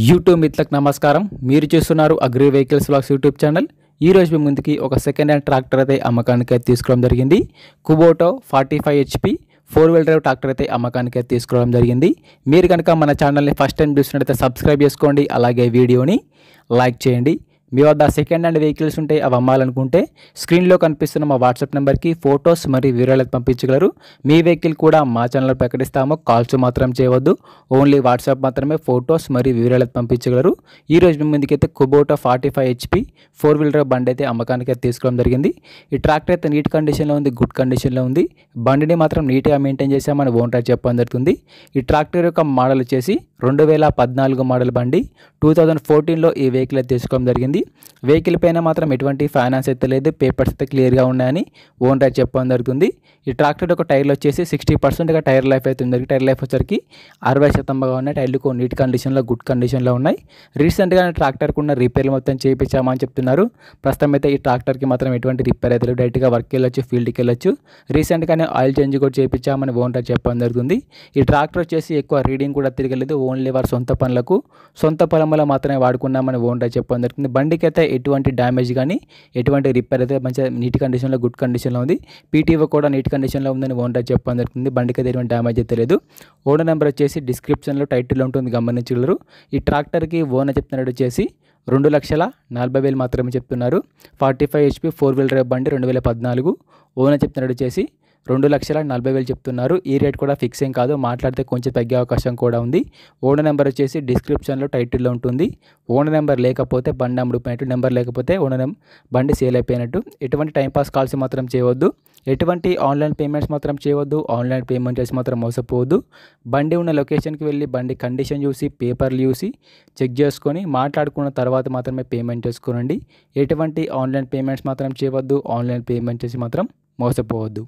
YouTube మిత్రులకు నమస్కారం. మీరు చూస్తున్నారు agri vehicles vlogs YouTube channel. ఈ రోజు మీ ముందుకి ఒక సెకండ్ హ్యాండ్ ట్రాక్టర్ అయితే అమ్మకానికి అయితే తీసుకోవడం జరిగింది. Kubota 45 HP 4-wheel drive tractor అయితే అమ్మకానికి అయితే తీసుకోవడం జరిగింది. మీరు కనుక మన ఛానల్ని ఫస్ట్ టైం చూసినట్లయితే సబ్స్క్రైబ్ చేసుకోండి, అలాగే వీడియోని లైక్ చేయండి. మీ వద్ద సెకండ్ హ్యాండ్ వెహికల్స్ ఉంటే అవి అమ్మాలనుకుంటే స్క్రీన్లో కనిపిస్తున్న మా వాట్సాప్ నెంబర్కి ఫొటోస్ మరియు వివరాలకు పంపించగలరు. మీ వెహికల్ కూడా మా ఛానల్లో ప్రకటిస్తాము. కాల్స్ మాత్రం చేయవద్దు, ఓన్లీ వాట్సాప్ మాత్రమే ఫొటోస్ మరియు వివరాలకు పంపించగలరు. ఈ రోజు మీ ముందుకైతే కుబోటా 45 HP 4-wheel drive బండి అయితే అమ్మకానికి అయితే తీసుకోవడం జరిగింది. ఈ ట్రాక్టర్ అయితే నీట్ కండిషన్లో ఉంది, గుడ్ కండిషన్లో ఉంది. బండిని మాత్రం నీట్గా మెయింటైన్ చేసామని ఓనర్ చెప్పడం జరుగుతుంది. ఈ ట్రాక్టర్ యొక్క మోడల్ వచ్చేసి 2014 మోడల్ బండి. 2014లో ఈ వెహికల్ అయితే తీసుకోవడం జరిగింది. వెహికల్ పైన మాత్రం ఎటువంటి ఫైనాన్స్ అయితే లేదు, పేపర్స్ అయితే క్లియర్గా ఉన్నాయని ఓనర్ చెప్పడం జరుగుతుంది. ఈ ట్రాక్టర్ యొక్క టైర్లు వచ్చేసి 60%గా టైర్ లైఫ్ అయితే ఉంది. టైర్ లైఫ్ వచ్చరికి 60%గా ఉన్నాయి. టైర్లు నీట్ కండిషన్లో, గుడ్ కండిషన్లో ఉన్నాయి. రీసెంట్గా ట్రాక్టర్కి ఉన్న రిపేర్లు మొత్తం చేయించామని చెప్తున్నారు. ప్రస్తుతం అయితే ఈ ట్రాక్టర్కి మాత్రం ఎటువంటి రిపేర్ అయితే లేదు, డైరెక్ట్గా వర్క్కి వెళ్ళొచ్చు, ఫీల్డ్కి వెళ్ళొచ్చు. రీసెంట్గానే ఆయిల్ చేంజ్ కూడా చేయించామని ఓనర్ చెప్పడం జరుగుతుంది. ఈ ట్రాక్టర్ వచ్చేసి ఎక్కువ రీడింగ్ కూడా తిరగలేదు, ఓన్లీ వారి సొంత పనులకు, సొంత పొలంలో మాత్రమే వాడుకున్నామని ఓనర్ చెప్పడం జరుగుతుంది. బండికి అయితే ఎటువంటి డ్యామేజ్ కానీ ఎటువంటి రిపేర్ అయితే మంచిగా నీట్ కండిషన్లో, గుడ్ కండిషన్లో ఉంది. పీటీఓ కూడా నీట్ కండిషన్లో ఉందని ఓనర్ చెప్పడం జరుగుతుంది. బండికి అయితే ఎటువంటి డ్యామేజ్ అయితే లేదు. ఓనర్ నెంబర్ వచ్చేసి డిస్క్రిప్షన్లో టైటిల్లో ఉంటుంది, గమనించగలరు. ఈ ట్రాక్టర్కి ఓనర్ చెప్తున్నట్టు వచ్చేసి 2,40,000 మాత్రమే చెప్తున్నారు. 45 HP 4-wheel drive బండి 2014. ఓనర్ చెప్తున్నట్టు వచ్చేసి 2,40,000 చెప్తున్నారు. ఈ రేట్ కూడా ఫిక్స్ ఏం కాదు, మాట్లాడితే కొంచెం తగ్గే అవకాశం కూడా ఉంది. ఓనర్ నెంబర్ వచ్చేసి డిస్క్రిప్షన్లో టైటిల్లో ఉంటుంది. ఓనర్ నెంబర్ లేకపోతే బండి అమ్ముడుపోయినట్టు, నెంబర్ లేకపోతే ఓనర్ బండి సేల్ అయిపోయినట్టు. ఎటువంటి టైంపాస్ కాల్స్ మాత్రం చేయవద్దు, ఎటువంటి ఆన్లైన్ పేమెంట్స్ మాత్రం చేయవద్దు. ఆన్లైన్ పేమెంట్ చేసి మాత్రం మోసపోవద్దు. బండి ఉన్న లొకేషన్కి వెళ్ళి బండి కండిషన్ చూసి, పేపర్లు చూసి చెక్ చేసుకొని మాట్లాడుకున్న తర్వాత మాత్రమే పేమెంట్ చేసుకోనండి. ఎటువంటి ఆన్లైన్ పేమెంట్స్ మాత్రం చేయవద్దు, ఆన్లైన్ పేమెంట్ చేసి మాత్రం మోసపోవద్దు.